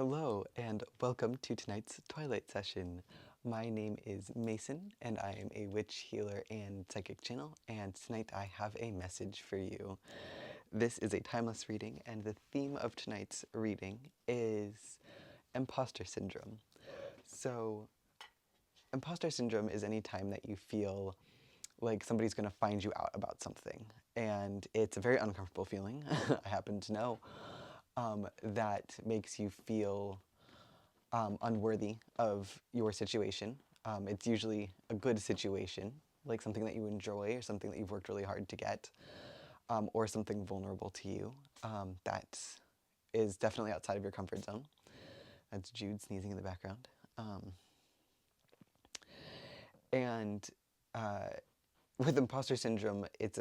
Hello, and welcome to tonight's Twilight session. My name is Mason, and I am a witch healer and psychic channel, and tonight I have a message for you. This is a timeless reading, and the theme of tonight's reading is imposter syndrome. So, imposter syndrome is any time that you feel like somebody's going to find you out about something, and it's a very uncomfortable feeling, I happen to know, that makes you feel unworthy of your situation. It's usually a good situation, like something that you enjoy or something that you've worked really hard to get, or something vulnerable to you that is definitely outside of your comfort zone. That's Jude sneezing in the background. And with imposter syndrome, it's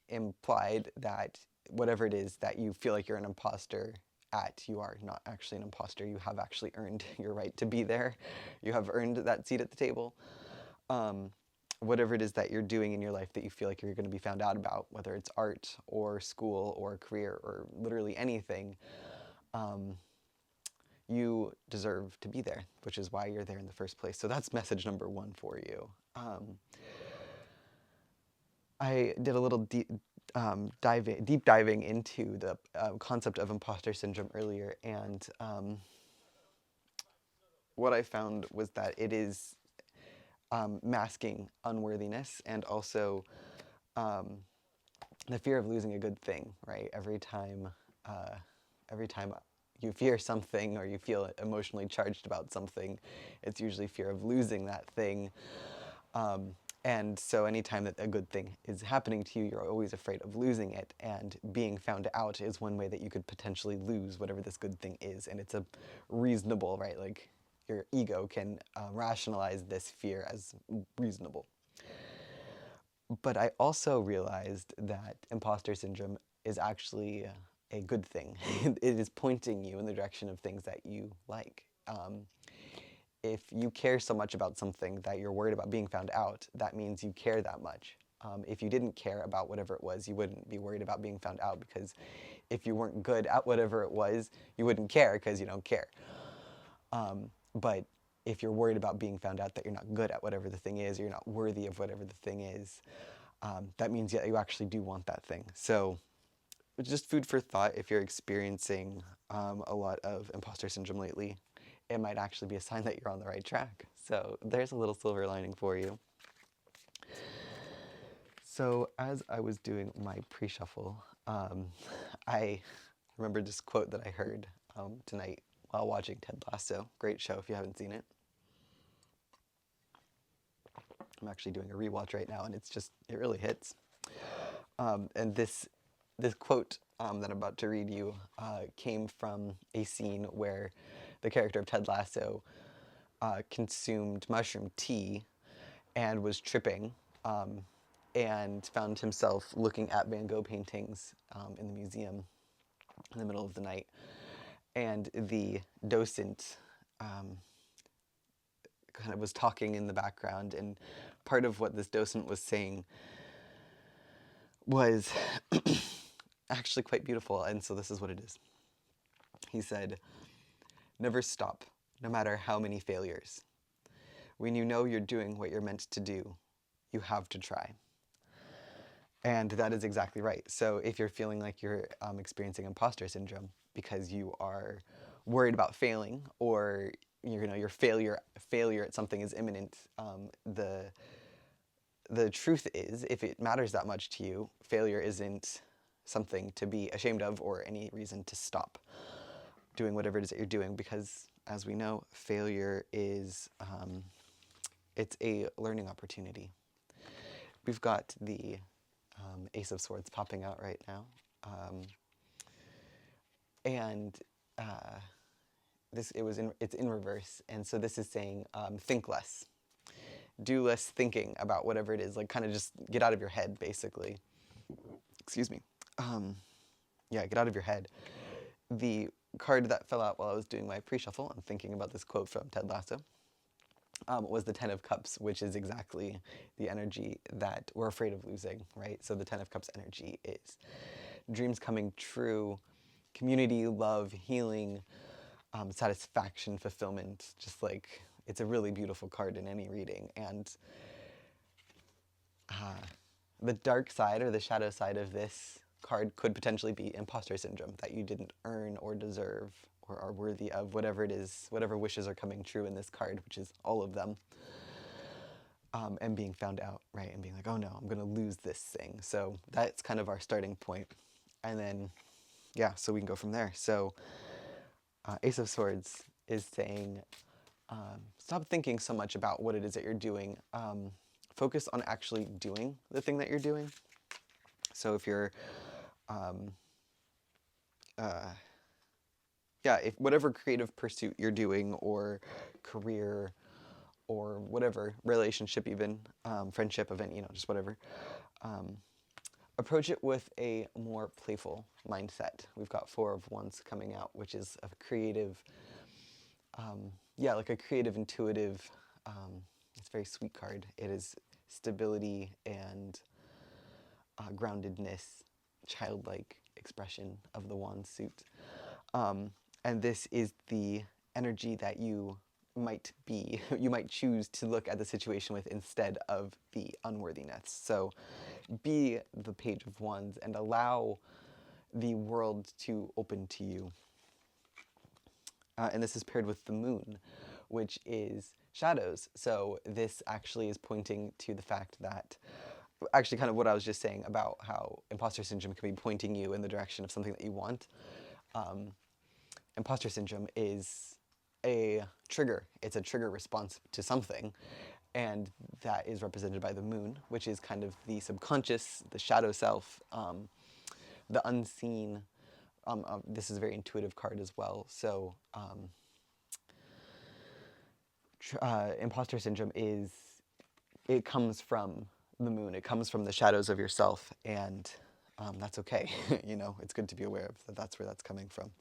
implied that whatever it is that you feel like you're an imposter at, you are not actually an imposter. You have actually earned your right to be there. You have earned that seat at the table. Whatever it is that you're doing in your life that you feel like you're going to be found out about, whether it's art or school or career or literally anything, you deserve to be there, which is why you're there in the first place. So that's message number one for you. I did a little deep diving into the concept of imposter syndrome earlier, and what I found was that it is masking unworthiness and also the fear of losing a good thing. Right? Every time you fear something or you feel emotionally charged about something, it's usually fear of losing that thing. And so anytime that a good thing is happening to you, you're always afraid of losing it, and being found out is one way that you could potentially lose whatever this good thing is, and it's a reasonable, right? Like, your ego can rationalize this fear as reasonable. But I also realized that imposter syndrome is actually a good thing. It is pointing you in the direction of things that you like. If you care so much about something that you're worried about being found out, that means you care that much. If you didn't care about whatever it was, you wouldn't be worried about being found out, because if you weren't good at whatever it was, you wouldn't care because you don't care. But if you're worried about being found out that you're not good at whatever the thing is, or you're not worthy of whatever the thing is, that means that you actually do want that thing. So just food for thought. If you're experiencing a lot of imposter syndrome lately, it might actually be a sign that you're on the right track. So there's a little silver lining for you. So as I was doing my pre-shuffle, I remembered this quote that I heard tonight while watching Ted Lasso. Great show if you haven't seen it. I'm actually doing a rewatch right now, and it really hits. And this quote that I'm about to read you came from a scene where the character of Ted Lasso consumed mushroom tea and was tripping, and found himself looking at Van Gogh paintings in the museum in the middle of the night. And the docent kind of was talking in the background, and part of what this docent was saying was actually quite beautiful, and so this is what it is. He said, "Never stop, no matter how many failures. When you know you're doing what you're meant to do, you have to try." And that is exactly right. So if you're feeling like you're experiencing imposter syndrome because you are worried about failing, or your failure at something is imminent, the truth is, if it matters that much to you, failure isn't something to be ashamed of or any reason to stop doing whatever it is that you're doing, because as we know, failure is it's a learning opportunity. We've got the Ace of Swords popping out right now, and it's in reverse, and so this is saying think less, do less thinking about whatever it is, like kind of just get out of your head, basically. Excuse me. Yeah, get out of your head. The card that fell out while I was doing my pre-shuffle and thinking about this quote from Ted Lasso was the Ten of Cups, which is exactly the energy that we're afraid of losing, right? So the Ten of Cups energy is dreams coming true, community, love, healing, satisfaction, fulfillment, just like it's a really beautiful card in any reading. And the dark side or the shadow side of this card could potentially be imposter syndrome, that you didn't earn or deserve or are worthy of whatever it is, whatever wishes are coming true in this card, which is all of them. And being found out, right? And being like, oh no, I'm going to lose this thing. So that's kind of our starting point. And then, yeah, so we can go from there. So Ace of Swords is saying, stop thinking so much about what it is that you're doing. Focus on actually doing the thing that you're doing. So if you're, if whatever creative pursuit you're doing, or career, or whatever, relationship even, friendship, event, just whatever, approach it with a more playful mindset. We've got Four of Wands coming out, which is a creative, like a creative, intuitive, it's a very sweet card. It is stability and groundedness, childlike expression of the wand suit. And this is the energy that you might choose to look at the situation with instead of the unworthiness. So be the Page of Wands and allow the world to open to you. And this is paired with the moon, which is shadows. So this actually is pointing to the fact that, actually kind of what I was just saying about how imposter syndrome can be pointing you in the direction of something that you want. Imposter syndrome is a trigger. It's a trigger response to something. And that is represented by the moon, which is kind of the subconscious, the shadow self, the unseen. This is a very intuitive card as well. So imposter syndrome it comes from the moon. It comes from the shadows of yourself. And that's okay. It's good to be aware of that. That's where that's coming from.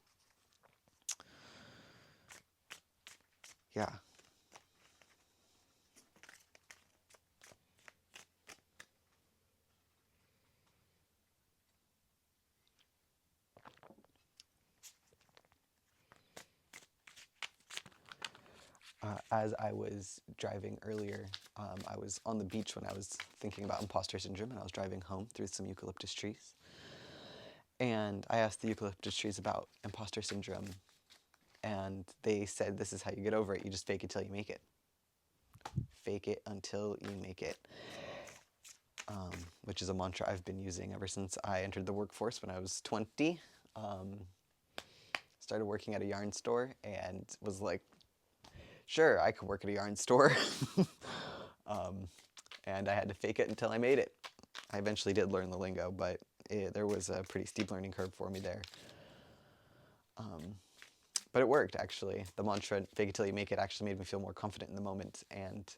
Yeah. As I was driving earlier, I was on the beach when I was thinking about imposter syndrome, and I was driving home through some eucalyptus trees. And I asked the eucalyptus trees about imposter syndrome, and they said, this is how you get over it. You just fake it till you make it. Fake it until you make it. Which is a mantra I've been using ever since I entered the workforce when I was 20. Started working at a yarn store and was like, sure, I could work at a yarn store. And I had to fake it until I made it. I eventually did learn the lingo, but there was a pretty steep learning curve for me there. But it worked, actually. The mantra, fake it till you make it, actually made me feel more confident in the moment. And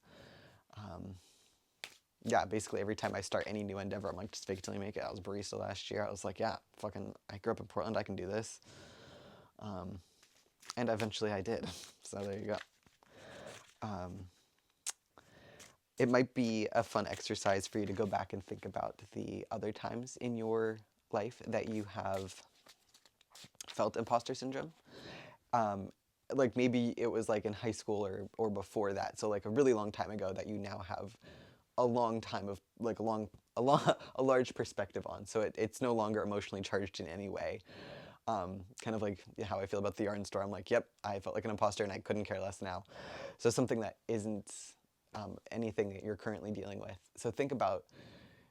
basically every time I start any new endeavor, I'm like, just fake it till you make it. I was a barista last year. I was like, yeah, I grew up in Portland. I can do this. And eventually I did. So there you go. It might be a fun exercise for you to go back and think about the other times in your life that you have felt imposter syndrome. Like maybe it was like in high school or before that. So like a really long time ago that you now have a long time of like a large perspective on. So it's no longer emotionally charged in any way. Kind of like how I feel about the yarn store. I'm like, yep, I felt like an imposter and I couldn't care less now. So something that isn't anything that you're currently dealing with. So think about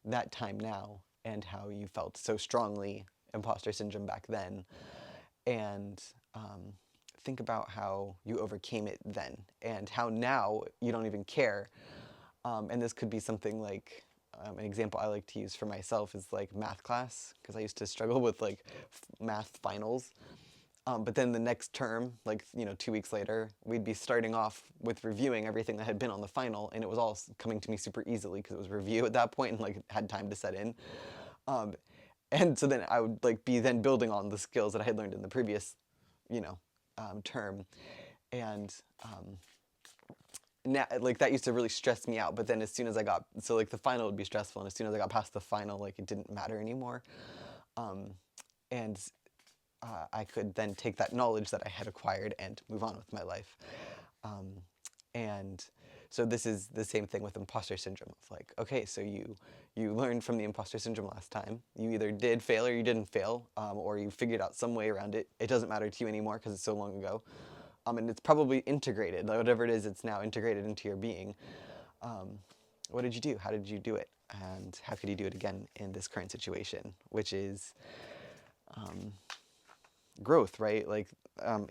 that time now and how you felt so strongly imposter syndrome back then. And think about how you overcame it then and how now you don't even care. And this could be something like, an example I like to use for myself is like math class, because I used to struggle with like math finals. But then the next term, like, 2 weeks later, we'd be starting off with reviewing everything that had been on the final, and it was all coming to me super easily because it was review at that point and like had time to set in. And so then I would like be then building on the skills that I had learned in the previous, term. And now, like, that used to really stress me out. But then as soon as the final would be stressful, and as soon as I got past the final, like, it didn't matter anymore. And I could then take that knowledge that I had acquired and move on with my life. And so this is the same thing with imposter syndrome. Of like, okay, so you learned from the imposter syndrome last time. You either did fail or you didn't fail, or you figured out some way around it. It doesn't matter to you anymore because it's so long ago. And it's probably integrated. Like whatever it is, it's now integrated into your being. What did you do? How did you do it? And how could you do it again in this current situation, which is growth, right? Like,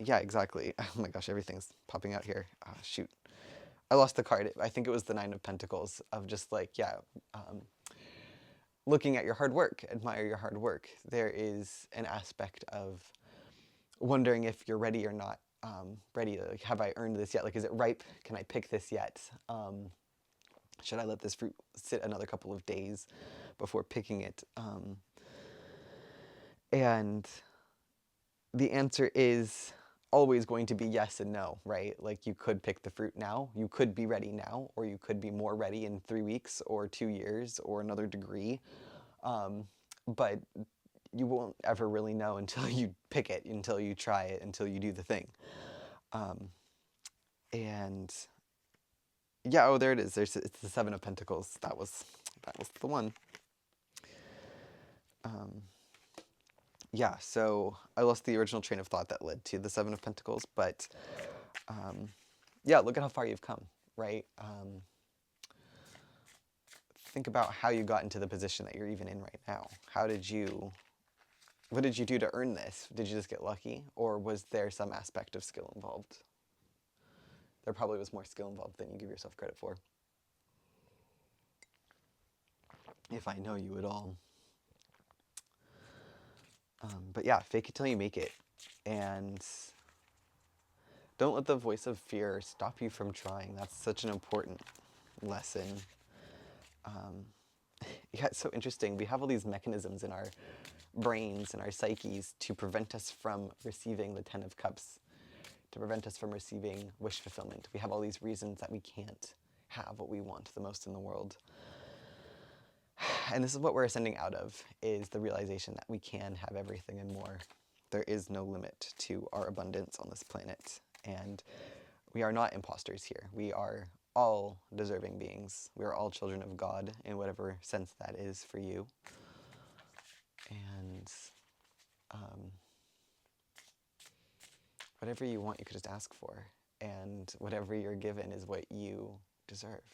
yeah, exactly. Oh my gosh, everything's popping out here. Shoot. I lost the card. I think it was the Nine of Pentacles of just like, yeah, looking at your hard work, admire your hard work. There is an aspect of wondering if you're ready or not. Ready, like, have I earned this yet? Like, is it ripe? Can I pick this yet? Should I let this fruit sit another couple of days before picking it? And the answer is always going to be yes and no, right? Like you could pick the fruit now, you could be ready now, or you could be more ready in 3 weeks or 2 years or another degree. But you won't ever really know until you pick it, until you try it, until you do the thing. And yeah, oh, there it is. It's the Seven of Pentacles. That was the one. Yeah, so I lost the original train of thought that led to the Seven of Pentacles, but yeah, look at how far you've come, right? Think about how you got into the position that you're even in right now. What did you do to earn this? Did you just get lucky, or was there some aspect of skill involved? There probably was more skill involved than you give yourself credit for. If I know you at all. But yeah, fake it till you make it. And don't let the voice of fear stop you from trying. That's such an important lesson. Yeah, it's so interesting. We have all these mechanisms in our brains and our psyches to prevent us from receiving the Ten of Cups, to prevent us from receiving wish fulfillment. We have all these reasons that we can't have what we want the most in the world. And this is what we're ascending out of, is the realization that we can have everything and more. There is no limit to our abundance on this planet. And we are not imposters here. We are all deserving beings. We are all children of God in whatever sense that is for you. And whatever you want, you could just ask for. And whatever you're given is what you deserve.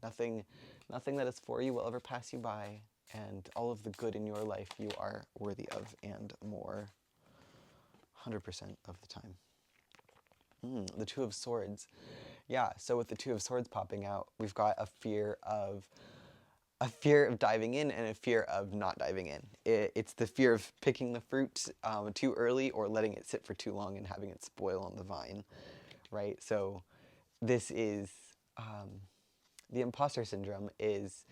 Nothing that is for you will ever pass you by, and all of the good in your life you are worthy of and more, 100% of the time. The Two of Swords. Yeah, so with the Two of Swords popping out, we've got a fear of diving in and a fear of not diving in. It's the fear of picking the fruit too early or letting it sit for too long and having it spoil on the vine, right? So this is... the imposter syndrome is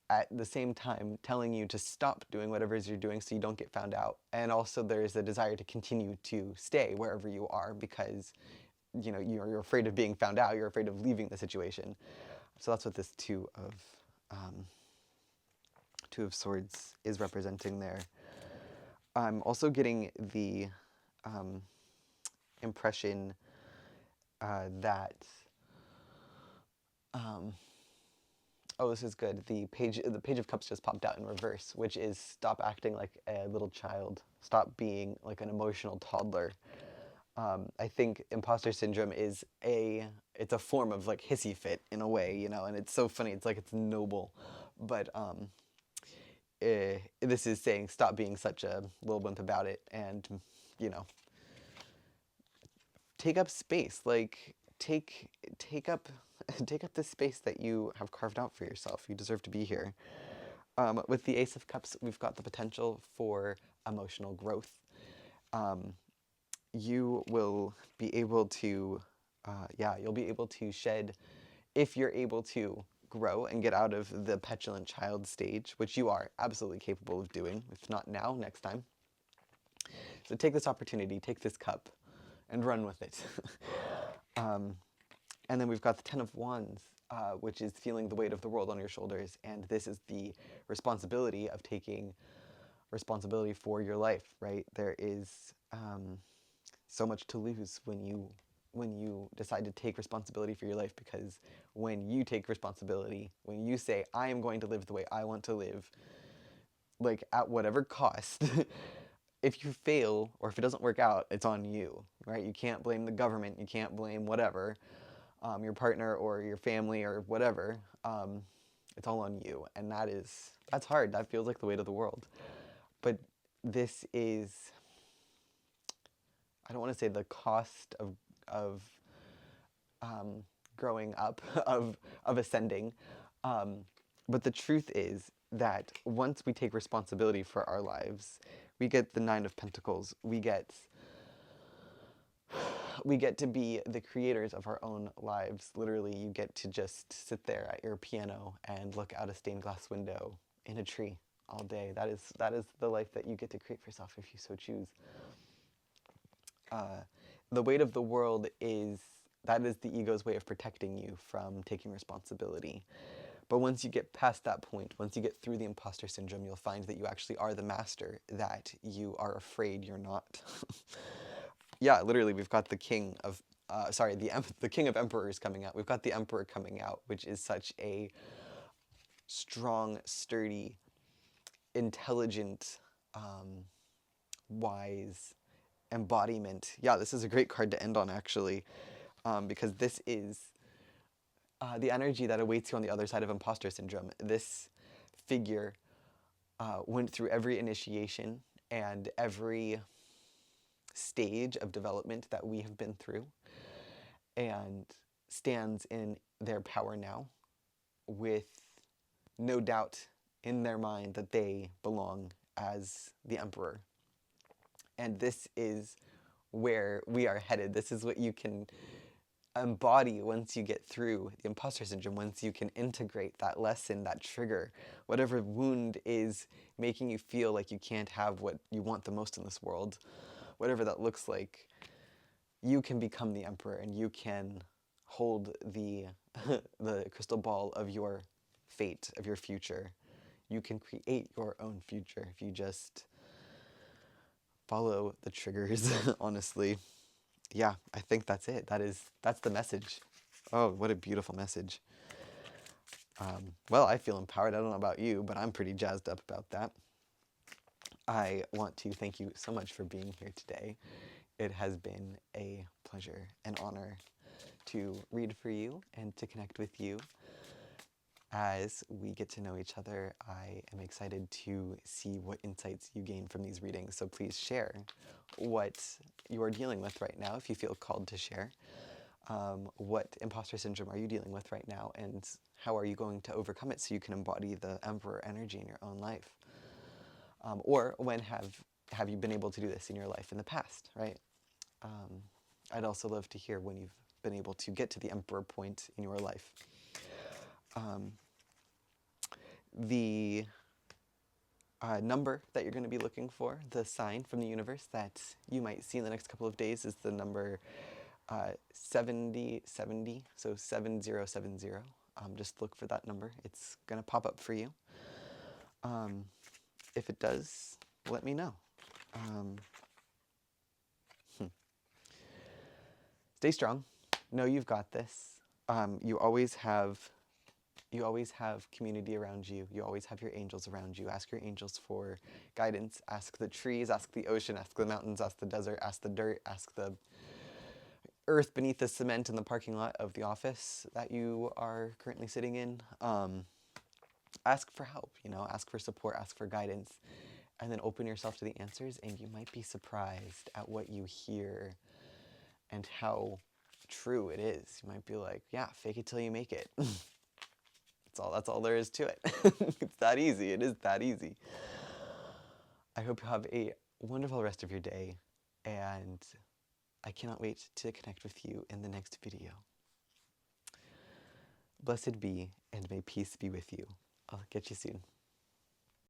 at the same time telling you to stop doing whatever it is you're doing so you don't get found out. And also there's a desire to continue to stay wherever you are because, you know, you're afraid of being found out, you're afraid of leaving the situation. So that's what this Two of Swords is representing there. I'm also getting the impression that oh, this is good. The Page of Cups just popped out in reverse, which is stop acting like a little child. Stop being like an emotional toddler. I think imposter syndrome is it's a form of like hissy fit in a way, you know, and it's so funny. It's like it's noble, but this is saying stop being such a little wimp about it, and you know, take up space. Like take up the space that you have carved out for yourself. You deserve to be here. With the Ace of Cups, we've got the potential for emotional growth. You will be able to, you'll be able to shed, if you're able to grow and get out of the petulant child stage, which you are absolutely capable of doing. If not now, next time. So take this opportunity, take this cup, and run with it. And then we've got the Ten of Wands, which is feeling the weight of the world on your shoulders. And this is the responsibility of taking responsibility for your life, right? There is so much to lose when you decide to take responsibility for your life, because when you take responsibility, when you say, I am going to live the way I want to live, like at whatever cost, if you fail or if it doesn't work out, it's on you, right? You can't blame the government, you can't blame whatever, your partner or your family or whatever. It's all on you, and that's hard. That feels like the weight of the world. But this is, I don't want to say the cost of growing up, of ascending, but the truth is that once we take responsibility for our lives, we get the Nine of Pentacles. We get to be the creators of our own lives. Literally, you get to just sit there at your piano and look out a stained glass window in a tree all day. That is the life that you get to create for yourself if you so choose. The weight of the world is the ego's way of protecting you from taking responsibility. But once you get past that point, once you get through the imposter syndrome, you'll find that you actually are the master, that you are afraid you're not. Yeah, literally, we've got the king of, the king of emperors coming out. We've got the emperor coming out, which is such a strong, sturdy, intelligent, wise embodiment. Yeah, this is a great card to end on, actually, because this is the energy that awaits you on the other side of imposter syndrome. This figure went through every initiation and every stage of development that we have been through, and stands in their power now with no doubt in their mind that they belong as the emperor. And this is where we are headed. This is what you can embody once you get through the imposter syndrome, once you can integrate that lesson, that trigger, whatever wound is making you feel like you can't have what you want the most in this world, whatever that looks like. You can become the emperor, and you can hold the the crystal ball of your fate, of your future. You can create your own future if you just follow the triggers, honestly. Yeah, I think that's it. That's the message. Oh, what a beautiful message. Well, I feel empowered. I don't know about you, but I'm pretty jazzed up about that. I want to thank you so much for being here today. It has been a pleasure and honor to read for you and to connect with you. As we get to know each other, I am excited to see what insights you gain from these readings. So please share what you are dealing with right now, if you feel called to share. What imposter syndrome are you dealing with right now, and how are you going to overcome it so you can embody the emperor energy in your own life? Or when have you been able to do this in your life in the past, right? I'd also love to hear when you've been able to get to the emperor point in your life. The number that you're going to be looking for, the sign from the universe that you might see in the next couple of days, is the number 7070, so 7070. Just look for that number. It's going to pop up for you. If it does, let me know. Stay strong. Know you've got this. You always have community around you. You always have your angels around you. Ask your angels for guidance. Ask the trees, ask the ocean, ask the mountains, ask the desert, ask the dirt, ask the earth beneath the cement in the parking lot of the office that you are currently sitting in. Ask for help, ask for support, ask for guidance, and then open yourself to the answers, and you might be surprised at what you hear and how true it is. You might be like, yeah, fake it till you make it. That's all there is to it. It's that easy. It is that easy. I hope you have a wonderful rest of your day, and I cannot wait to connect with you in the next video. Blessed be, and may peace be with you. I'll get you soon.